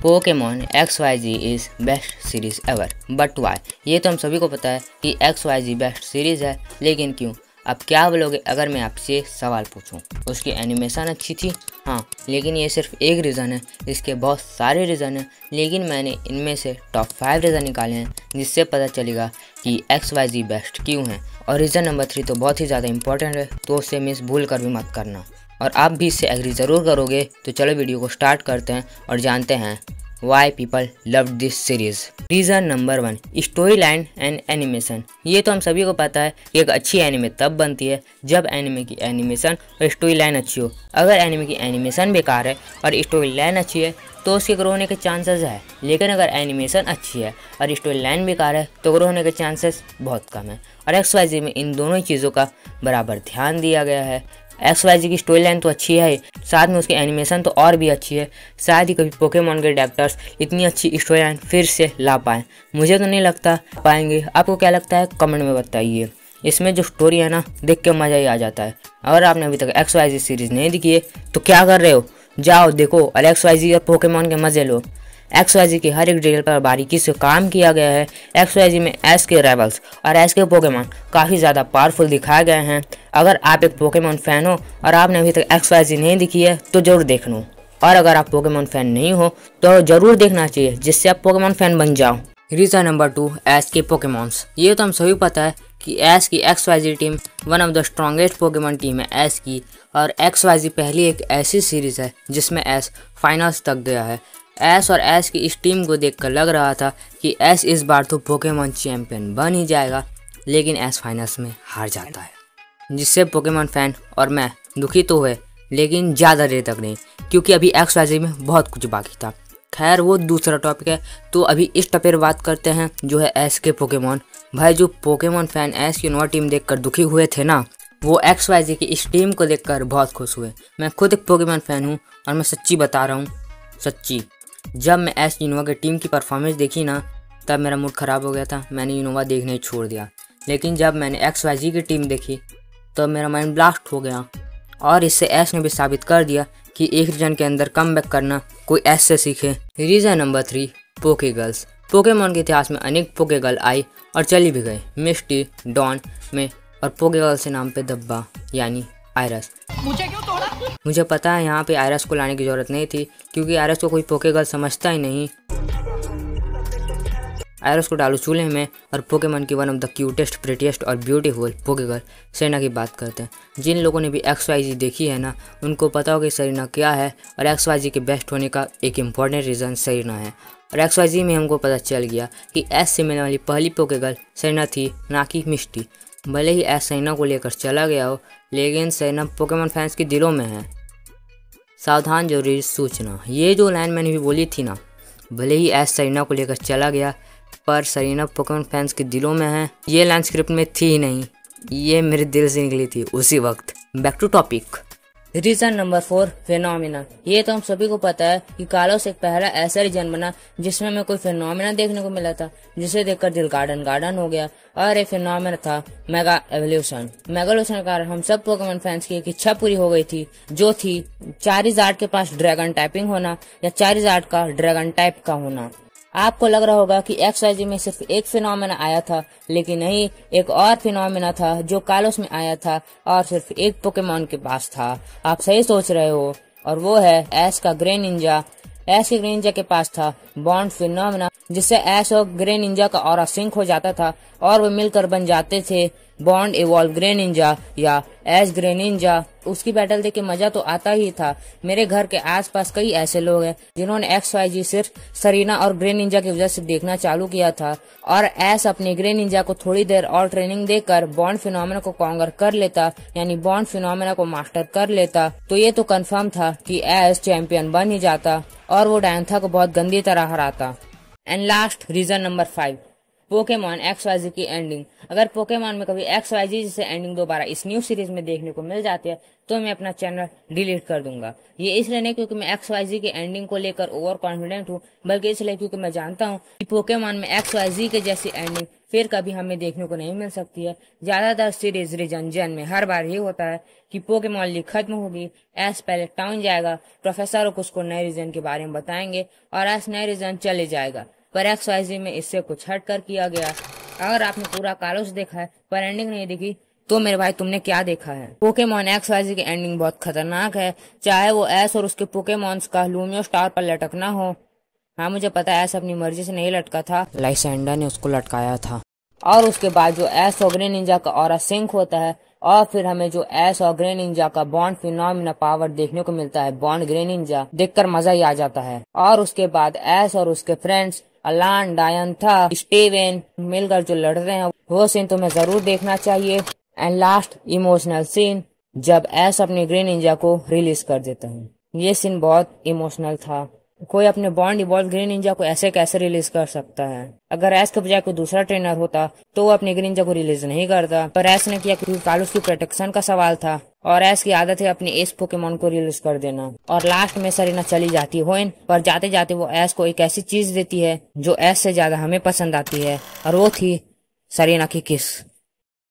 Pokemon XYZ is best series ever, but why? ये तो हम सभी को पता है कि XYZ बेस्ट सीरीज़ है, लेकिन क्यों? अब क्या बोलोगे अगर मैं आपसे सवाल पूछूं? उसकी एनिमेशन अच्छी थी, हाँ, लेकिन ये सिर्फ एक रीज़न है। इसके बहुत सारे रीज़न हैं, लेकिन मैंने इनमें से टॉप 5 रीज़न निकाले हैं जिससे पता चलेगा कि XYZ बेस्ट क्यों है। और रीज़न नंबर 3 तो बहुत ही ज़्यादा इंपॉर्टेंट है, तो उसे मिस भूल कर भी मत करना। और आप भी इससे एग्री ज़रूर करोगे। तो चलो वीडियो को स्टार्ट करते हैं और जानते हैं why people love this series. Reason number 1, story line and animation. ये तो हम सभी को पता है कि एक अच्छी एनिमे तब बनती है जब एनिमे की एनिमेशन और स्टोरी लाइन अच्छी हो। अगर एनिमे की एनिमेशन बेकार है और स्टोरी लाइन अच्छी है तो उसके ग्रो होने के चांसेस है, लेकिन अगर एनिमेशन अच्छी है और स्टोरी लाइन बेकार है तो ग्रो होने के चांसेस बहुत कम है। और XYZ में इन दोनों ही चीज़ों का बराबर ध्यान दिया गया है। XYZ की स्टोरी लाइन तो अच्छी है, साथ में उसकी एनिमेशन तो और भी अच्छी है। शायद ही कभी पोकेमॉन के डायरेक्टर्स इतनी अच्छी स्टोरी लाइन फिर से ला पाएँ। मुझे तो नहीं लगता पाएंगे। आपको क्या लगता है कमेंट में बताइए। इसमें जो स्टोरी है ना, देख के मज़ा ही आ जाता है। अगर आपने अभी तक XYZ सीरीज़ नहीं देखी है तो क्या कर रहे हो, जाओ देखो और XYZ और पोकेमॉन के मज़े लो। XYZ की हर एक डिटेल पर बारीकी से काम किया गया है। XYZ में एस के राइवल्स और एस के पोकेमॉन काफ़ी ज़्यादा पावरफुल दिखाए गए हैं। अगर आप एक पोकेमॉन फ़ैन हो और आपने अभी तक XYZ नहीं देखी है तो ज़रूर देख लो। और अगर आप पोकेमॉन फ़ैन नहीं हो तो ज़रूर देखना चाहिए, जिससे आप पोकेमॉन फ़ैन बन जाओ। रीज़न नंबर 2, एस के पोकेमॉन्स। ये तो हम सभी पता है कि एस की XYZ team one of the strongest Pokemon team है एस की। और XYZ पहली एक ऐसी सीरीज़ है जिसमें एस फाइनल्स तक गया है। एस और एस की इस टीम को देखकर लग रहा था कि एस इस बार तो पोकेमॉन चैंपियन बन ही जाएगा, लेकिन एस फाइनल्स में हार जाता है, जिससे पोकेमॉन फ़ैन और मैं दुखी तो हुए, लेकिन ज़्यादा देर तक नहीं, क्योंकि अभी XYZ में बहुत कुछ बाकी था। खैर वो दूसरा टॉपिक है। तो अभी इस टॉपिक पर बात करते हैं जो है एस के पोकेमॉन। भाई जो पोकेमॉन फ़ैन एस की नोवा टीम देखकर दुखी हुए थे ना, वो XYZ की इस टीम को देखकर बहुत खुश हुए। मैं खुद एक पोकेमॉन फ़ैन हूँ और मैं सच्ची बता रहा हूँ, सच्ची, जब मैं एस इनोवा की टीम की परफॉर्मेंस देखी ना, तब मेरा मूड ख़राब हो गया था। मैंने इनोवा देखना ही छोड़ दिया। लेकिन जब मैंने XYZ की टीम देखी तो मेरा माइंड ब्लास्ट हो गया। और इससे एस ने भी साबित कर दिया कि एक रीजन के अंदर कमबैक करना कोई एस से सीखे। रीज़न नंबर 3, पोके गर्ल्स। पोकेमॉन के इतिहास में अनेक पोके गर्ल आई और चली भी गई। मिस्टी, डॉन में और पोके गर्ल से नाम पे धब्बा यानी आयरस। मुझे क्यों तोड़ा? मुझे पता है यहाँ पे आयरस को लाने की ज़रूरत नहीं थी, क्योंकि आयरस को कोई पोके गर्ल समझता ही नहीं। आयरस को डालो चूल्हे में और पोकेमॉन की one of the cutest, prettiest और ब्यूटीफुल पोके गर्ल सेरेना की बात करते हैं। जिन लोगों ने भी XYZ देखी है ना, उनको पता हो कि सेरेना क्या है। और XYZ के बेस्ट होने का एक इम्पॉर्टेंट रीज़न सेरेना है। और XYZ में हमको पता चल गया कि एस से मिलने वाली पहली पोके गर्ल सेरेना थी, ना कि मिस्टी। भले ही एस सेरेना को लेकर चला गया हो, लेकिन सेरेना पोकेमॉन फैंस के दिलों में है। सावधान जरूरी सूचना, ये जो लाइन मैंने भी बोली थी ना, भले ही एस सेरेना को लेकर चला गया, पर सेरेना पोकेमॉन फैंस के दिलों में है। ये लाइन स्क्रिप्ट में थी ही नहीं, ये मेरे दिल से निकली थी उसी वक्त। Back to topic. Reason number 4, phenomena. ये तो हम सभी को पता है कि कालोस एक पहला ऐसा रीजन बना जिसमें हमें कोई फिनोमिना देखने को मिला था, जिसे देखकर दिल गार्डन गार्डन हो गया। और ये फिनोमिना था मेगा एवोल्यूशन। मेगालोशन के कारण हम सब पोकेमॉन फैंस की एक इच्छा पूरी हो गई थी, जो थी चारिज़ार्ड के पास ड्रैगन टाइपिंग होना या चारिज़ार्ड का ड्रैगन टाइप का होना। आपको लग रहा होगा कि XYZ में सिर्फ एक फिनोमेना आया था, लेकिन नहीं, एक और फिनोमेना था जो कालोस में आया था और सिर्फ एक पोकेमॉन के पास था। आप सही सोच रहे हो, और वो है एस का ग्रे निंजा। एस के ग्रे निंजा के पास था बॉन्ड फिनोमेना, जिससे एस और ग्रे निंजा का ऑरा सिंक हो जाता था और वो मिलकर बन जाते थे बॉन्ड इवॉल्व ग्रे निंजा या एस ग्रे निंजा। उसकी बैटल देख के मजा तो आता ही था। मेरे घर के आसपास कई ऐसे लोग हैं जिन्होंने XYZ सिर्फ सरीना और ग्रे निंजा की वजह से देखना चालू किया था, और एस अपने ग्रे निंजा को थोड़ी देर और ट्रेनिंग देकर बॉन्ड फिनोमेना को कॉन्कर कर लेता, यानी बॉन्ड फिनोमेना को मास्टर कर लेता, तो ये तो कंफर्म था कि एस चैंपियन बन ही जाता और वो डायंथा को बहुत गंदी तरह हराता। And last, reason number 5, Pokemon XYZ की एंडिंग। अगर पोकेमॉन में कभी XYZ जैसे एंडिंग दोबारा इस न्यू सीरीज में देखने को मिल जाती है तो मैं अपना चैनल डिलीट कर दूंगा। ये इसलिए नहीं क्योंकि मैं XYZ की एंडिंग को लेकर ओवर कॉन्फिडेंट हूँ, बल्कि इसलिए क्योंकि मैं जानता हूँ कि पोकेमॉन में XYZ के जैसी एंडिंग फिर कभी हमें देखने को नहीं मिल सकती है। ज्यादातर सीरीज रीजन में हर बार ये होता है कि पोकेमॉन लीग खत्म होगी, एस पहले टाउन जाएगा, प्रोफेसर ओक उसको नए रीजन के बारे में बताएंगे और एस नए रीजन चले जाएगा। पर XYZ में इससे कुछ हट कर किया गया। अगर आपने पूरा कालोस देखा है पर एंडिंग नहीं देखी तो मेरे भाई तुमने क्या देखा है। पोकेमॉन XYZ की एंडिंग बहुत खतरनाक है, चाहे वो एस और उसके पोकेमॉन्स का लूमियो स्टार पर लटकना हो। हाँ मुझे पता है एस अपनी मर्जी से नहीं लटका था, लाइसेंडर ने उसको लटकाया था। और उसके बाद जो एस और ग्रे निंजा का ऑरा सिंक होता है और फिर हमें जो एस और ग्रे निंजा का बॉन्ड फिनोमिना पावर देखने को मिलता है, बॉन्ड ग्रे निंजा, देखकर मजा ही आ जाता है। और उसके बाद एस और उसके फ्रेंड्स अलान, डायंथा, स्टीवन मिलकर जो लड़ रहे हैं वो सीन तुम्हें जरूर देखना चाहिए। एंड लास्ट इमोशनल सीन जब एस अपने ग्रे निंजा को रिलीज कर देता है, ये सीन बहुत इमोशनल था। कोई अपने बॉन्ड इवॉल्व ग्रीन निंजा को ऐसे कैसे रिलीज कर सकता है। अगर एस के बजाय कोई दूसरा ट्रेनर होता तो वो अपने ग्रीन निंजा को रिलीज नहीं करता, पर एस ने किया क्योंकि कालूस की प्रोटेक्शन का सवाल था और एस की आदत है अपने एस पोकेमॉन को रिलीज कर देना। और लास्ट में सरीना चली जाती होइन, पर जाते जाते वो एस को एक ऐसी चीज देती है जो एस से ज्यादा हमें पसंद आती है और वो थी सरीना की किस।